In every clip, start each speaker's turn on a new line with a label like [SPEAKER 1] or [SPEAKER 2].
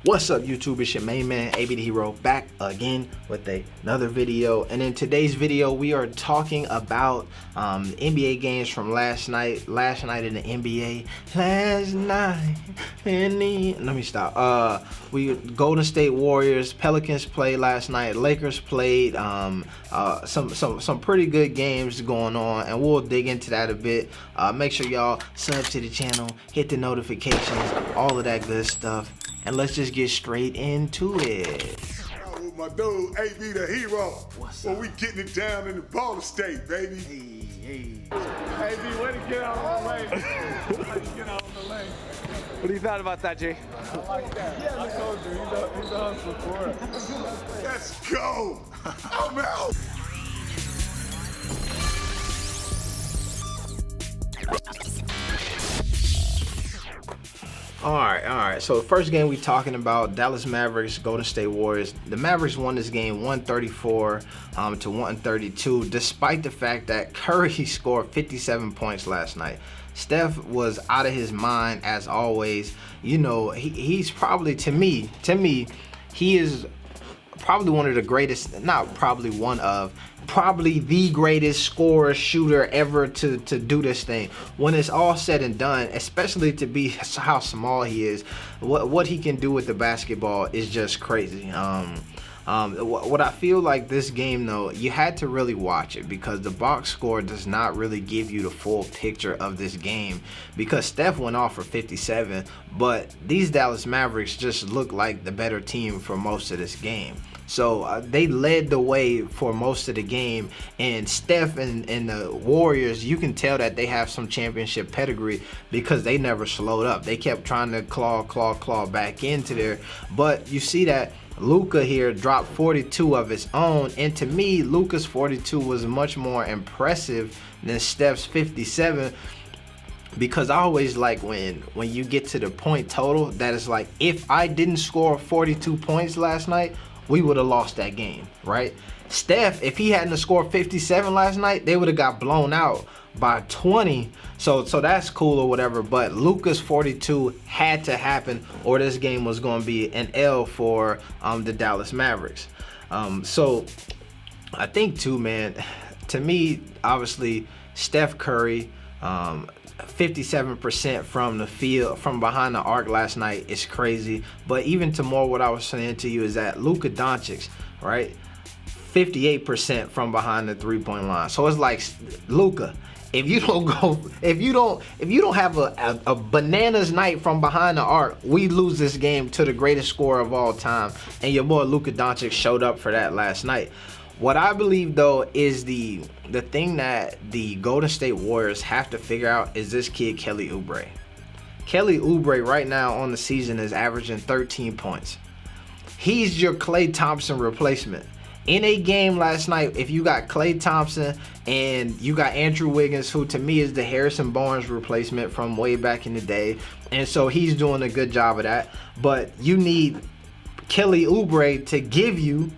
[SPEAKER 1] What's up, YouTube? It's your main man, AB the Hero, back again with another video. And in today's video, we are talking about NBA games from last night. Last night in the NBA. Let me stop. We Golden State Warriors, Pelicans played last night. Lakers played. Some pretty good games going on, and we'll dig into that a bit. Make sure y'all sub to the channel, hit the notifications, all of that good stuff. And let's just get straight into it.
[SPEAKER 2] With my dude, AB the Hero.
[SPEAKER 1] What's
[SPEAKER 2] well,
[SPEAKER 1] up?
[SPEAKER 2] we getting it down in the Ball State, baby.
[SPEAKER 1] Hey.
[SPEAKER 3] AB, way to get out on the lane. Way to get out on the lane.
[SPEAKER 4] What do you thought about that, G?
[SPEAKER 3] I like that. I told you, he's a hustler for it.
[SPEAKER 2] Let's go. I'm out.
[SPEAKER 1] All right. So the first game we talking about, Dallas Mavericks, Golden State Warriors. The Mavericks won this game 134 to 132, despite the fact that Curry scored 57 points last night. Steph was out of his mind as always. You know, he's probably, to me, he is probably one of the greatest, not probably one of, probably the greatest scorer shooter ever to do this thing. When it's all said and done, especially to be how small he is, what he can do with the basketball is just crazy. What I feel like this game though, you had to really watch it because the box score does not really give you the full picture of this game, because Steph went off for 57, but these Dallas Mavericks just look like the better team for most of this game. So they led the way for most of the game, and Steph and the Warriors, you can tell that they have some championship pedigree because they never slowed up. They kept trying to claw back into there, but you see that Luka here dropped 42 of his own, and to me, Luka's 42 was much more impressive than Steph's 57. Because I always like when you get to the point total that is like, if I didn't score 42 points last night, we would have lost that game, right? Steph, if he hadn't scored 57 last night, they would have got blown out by 20. So that's cool or whatever, but Luka's 42 had to happen or this game was going to be an L for the Dallas Mavericks. So I think too, man, to me, obviously, Steph Curry, 57% from the field, from behind the arc last night is crazy. But even to more what I was saying to you is that Luka Doncic, right, 58% from behind the three-point line. So it's like, Luka, if you don't have a bananas night from behind the arc, we lose this game to the greatest scorer of all time. And your boy Luka Doncic showed up for that last night. What I believe though is the thing that the Golden State Warriors have to figure out is this kid Kelly Oubre. Kelly Oubre right now on the season is averaging 13 points. He's your Klay Thompson replacement. In a game last night, if you got Klay Thompson and you got Andrew Wiggins, who to me is the Harrison Barnes replacement from way back in the day, and so he's doing a good job of that, but you need Kelly Oubre to give you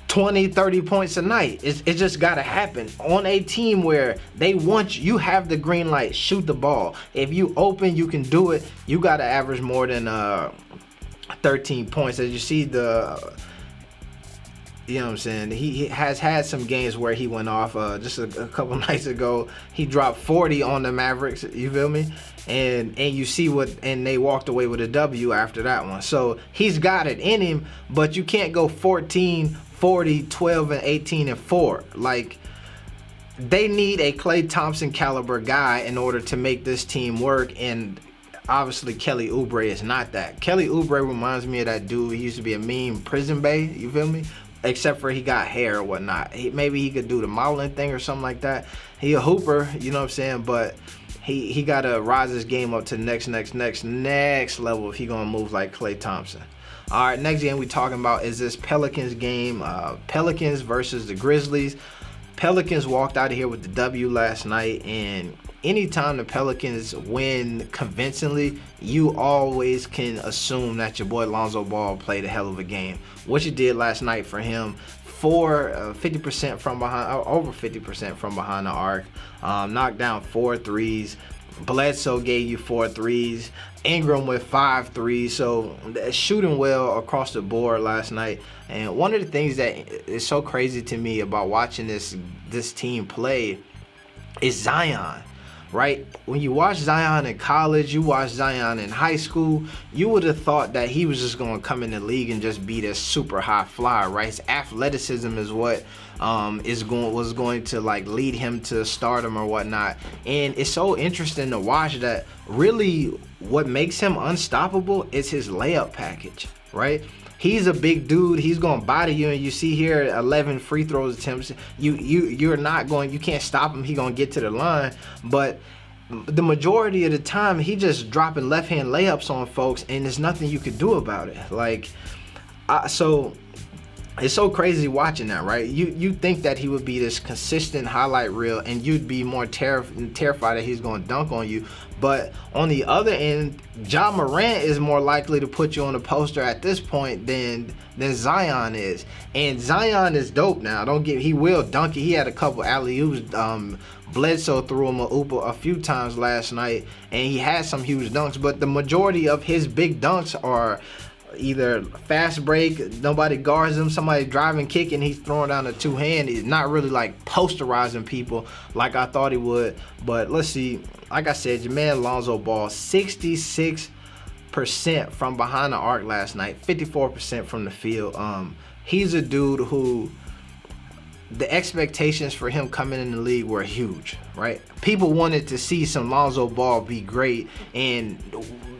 [SPEAKER 1] 20-30 points a night. It just gotta happen on a team where they want you have the green light, shoot the ball. If you open, you can do it. You gotta average more than 13 points. As you see, you know what I'm saying, he has had some games where he went off. Just a couple nights ago, he dropped 40 on the Mavericks, you feel me? And you see and they walked away with a W after that one. So he's got it in him, but you can't go 14, 40, 12, and 18 and 4. Like, they need a Klay Thompson caliber guy in order to make this team work, and obviously Kelly Oubre is not that. Kelly Oubre reminds me of that dude. He used to be a mean prison bae, you feel me? Except for he got hair or whatnot. Maybe he could do the modeling thing or something like that. He a hooper, you know what I'm saying? But he gotta rise his game up to the next level if he gonna move like Klay Thompson. All right, next game we talking about is this Pelicans game. Pelicans versus the Grizzlies. Pelicans walked out of here with the W last night, and anytime the Pelicans win convincingly, you always can assume that your boy Lonzo Ball played a hell of a game, which he did last night for him. 50% from behind, over 50% from behind the arc, knocked down 4 threes, Bledsoe gave you 4 threes. Ingram with 5 threes. So shooting well across the board last night. And one of the things that is so crazy to me about watching this team play is Zion. Right? When you watch Zion in college, you watch Zion in high school, you would have thought that he was just going to come in the league and just be this super high flyer, right? His athleticism is what was going to like lead him to stardom or whatnot. And it's so interesting to watch that really what makes him unstoppable is his layup package, right? He's a big dude. He's going to body you, and you see here 11 free throws attempts. You can't stop him. He's going to get to the line, but the majority of the time he just dropping left-hand layups on folks, and there's nothing you could do about it. So it's so crazy watching that, right? You think that he would be this consistent highlight reel, and you'd be more terrified that he's going to dunk on you. But on the other end, Ja Morant is more likely to put you on a poster at this point than Zion is. And Zion is dope now. He will dunk it. He had a couple alley-oops. Bledsoe threw him a oop a few times last night, and he had some huge dunks. But the majority of his big dunks are either fast break, nobody guards him, somebody driving, kicking, he's throwing down a two-hand. He's not really like posterizing people like I thought he would. But let's see, like I said, your man Lonzo Ball, 66% from behind the arc last night, 54% from the field. He's a dude who the expectations for him coming in the league were huge, right? People wanted to see some Lonzo Ball be great, and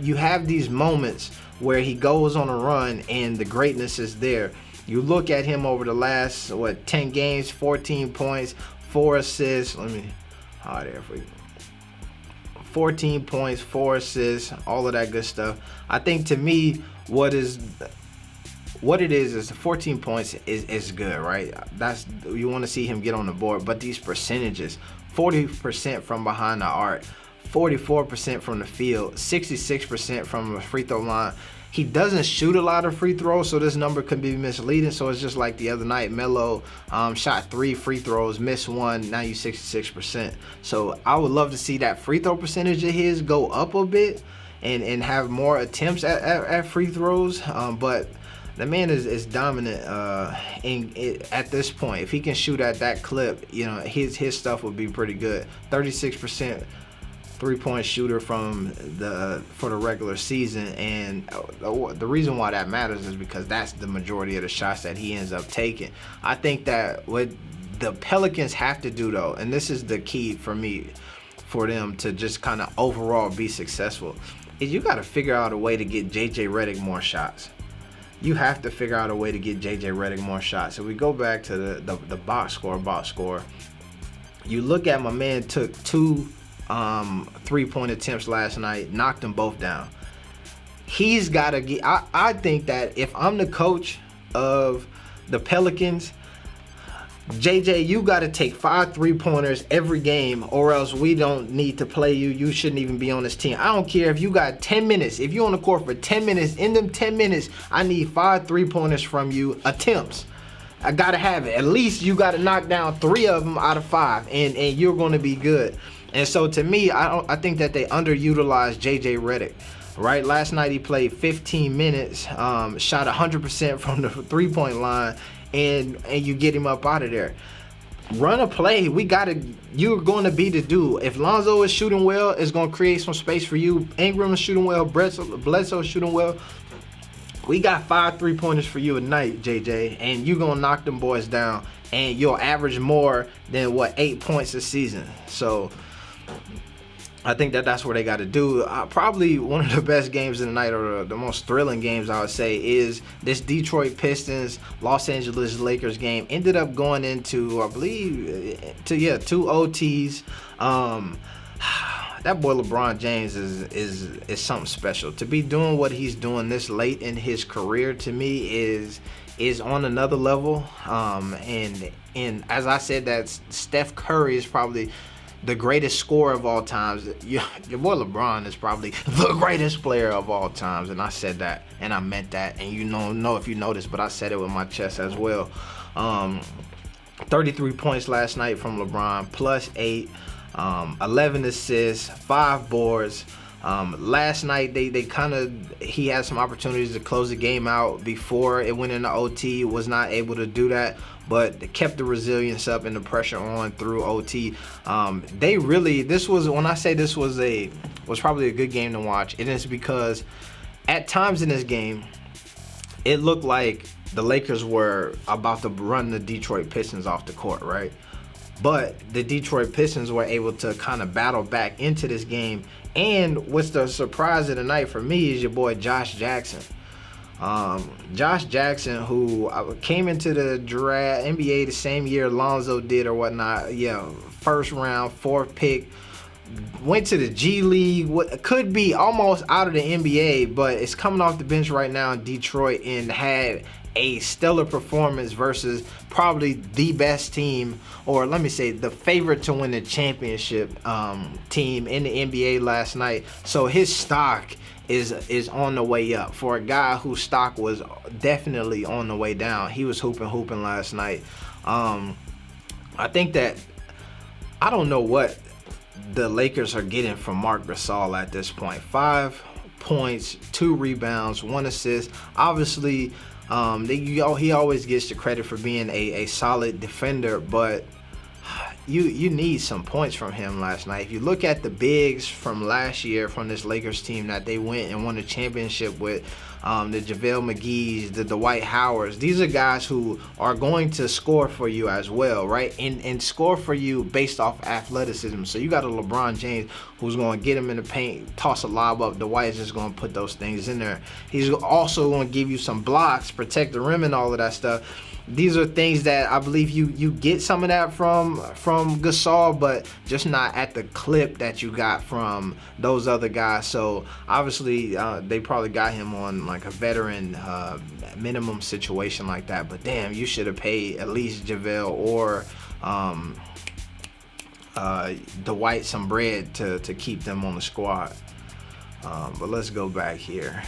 [SPEAKER 1] you have these moments where he goes on a run and the greatness is there. You look at him over the last 10 games, 14 points, 4 assists. Let me hide there for you. 14 points, 4 assists, all of that good stuff. I think to me, what it is the 14 points is good, right? That's, you want to see him get on the board. But these percentages, 40% from behind the arc, 44% from the field, 66% from the free throw line. He doesn't shoot a lot of free throws, so this number could be misleading. So it's just like the other night, Melo shot 3 free throws, missed 1, now you 66%. So I would love to see that free throw percentage of his go up a bit and have more attempts at free throws. But the man is dominant at this point. If he can shoot at that clip, you know, his stuff would be pretty good. 36% three-point shooter for the regular season, and the reason why that matters is because that's the majority of the shots that he ends up taking. I think that what the Pelicans have to do, though, and this is the key for me for them to just kind of overall be successful, is you got to figure out a way to get JJ Redick more shots. You have to figure out a way to get JJ Redick more shots. So we go back to the box score. You look at my man took 2 3-point attempts last night, knocked them both down. He's got to get, I think that if I'm the coach of the Pelicans, JJ, you got to take 5 3-pointers every game, or else we don't need to play you. You shouldn't even be on this team. I don't care if you got 10 minutes. If you're on the court for 10 minutes, in them 10 minutes, I need 5 3-pointers from you, attempts. I got to have it. At least you got to knock down 3 of them out of 5, and you're going to be good. And so to me, I think that they underutilized JJ Redick. Right, last night he played 15 minutes, shot 100% from the 3-point line, and you get him up out of there. Run a play. You're going to be the dude. If Lonzo is shooting well, it's going to create some space for you. Ingram is shooting well. Bledsoe is shooting well. We got 5 3-pointers for you tonight, JJ, and you're going to knock them boys down, and you'll average more than 8 points a season. So I think that's where they got to do. Probably one of the best games of the night, or the most thrilling games, I would say, is this Detroit Pistons Los Angeles Lakers game. Ended up going into, I believe, 2 OTs. That boy LeBron James is something special. To be doing what he's doing this late in his career, to me, is on another level. And as I said, that Steph Curry is probably the greatest scorer of all times. Your boy LeBron is probably the greatest player of all times, and I said that, and I meant that, and you know if you noticed, but I said it with my chest as well. 33 points last night from LeBron, plus 8. 11 assists, 5 boards. Last night he had some opportunities to close the game out before it went into OT. Was not able to do that, but they kept the resilience up and the pressure on through OT. This was probably a good game to watch. It is because at times in this game, it looked like the Lakers were about to run the Detroit Pistons off the court, right? But the Detroit Pistons were able to kind of battle back into this game. And what's the surprise of the night for me is your boy Josh Jackson. Josh Jackson, who came into the draft NBA the same year Lonzo did or whatnot. Yeah, first round, 4th pick. Went to the G League, what could be almost out of the NBA, but it's coming off the bench right now in Detroit and had a stellar performance versus probably the best team, or let me say the favorite to win the championship team in the NBA last night. So his stock is on the way up. For a guy whose stock was definitely on the way down, he was hooping last night. I think that I don't know what the Lakers are getting from Marc Gasol at this point. 5 points, 2 rebounds, 1 assist. Obviously, he always gets the credit for being a solid defender, but you need some points from him last night. If you look at the bigs from last year from this Lakers team that they went and won the championship with, the JaVale McGee's, the Dwight Howards, these are guys who are going to score for you as well, right? And score for you based off athleticism. So you got a LeBron James who's going to get him in the paint, toss a lob up. Dwight is just going to put those things in there. He's also going to give you some blocks, protect the rim and all of that stuff. These are things that I believe you get some of that from Gasol, but just not at the clip that you got from those other guys. So obviously they probably got him on like a veteran minimum situation like that. But damn, you should have paid at least JaVale or Dwight some bread to keep them on the squad. But let's go back here.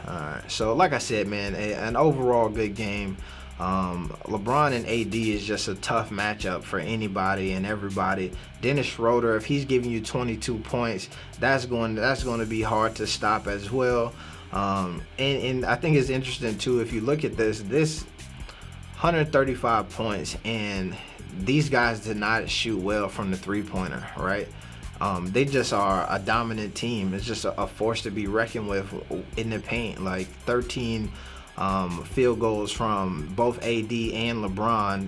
[SPEAKER 1] All right. So like I said, man, an overall good game. LeBron and AD is just a tough matchup for anybody and everybody. Dennis Schroeder, if he's giving you 22 points, that's going to be hard to stop as well. And I think it's interesting too, if you look at this 135 points, and these guys did not shoot well from the three-pointer, right? They just are a dominant team. It's just a force to be reckoned with in the paint. Like 13 field goals from both AD and LeBron.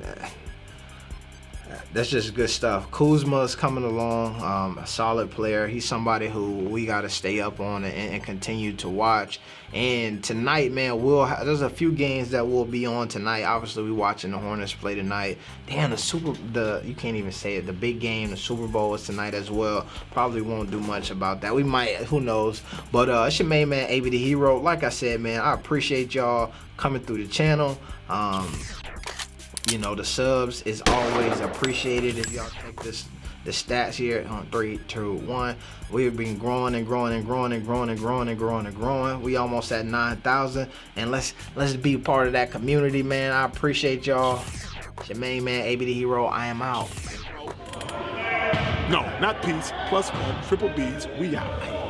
[SPEAKER 1] That's just good stuff. Kuzma's coming along, a solid player. He's somebody who we got to stay up on and continue to watch. And tonight, man, there's a few games that we'll be on tonight. Obviously, we're watching the Hornets play tonight. Damn, you can't even say it. The big game, the Super Bowl is tonight as well. Probably won't do much about that. We might, who knows. But it's your main man, AB the Hero. Like I said, man, I appreciate y'all coming through the channel. You know, the subs is always appreciated. If y'all check the stats here on 3, 2, 1, we've been growing and growing and growing and growing and growing and growing and growing. We almost at 9,000, and let's be part of that community, man. I appreciate y'all. It's your main man, AB the Hero. I am out.
[SPEAKER 2] No, not peace. +1, triple B's. We out.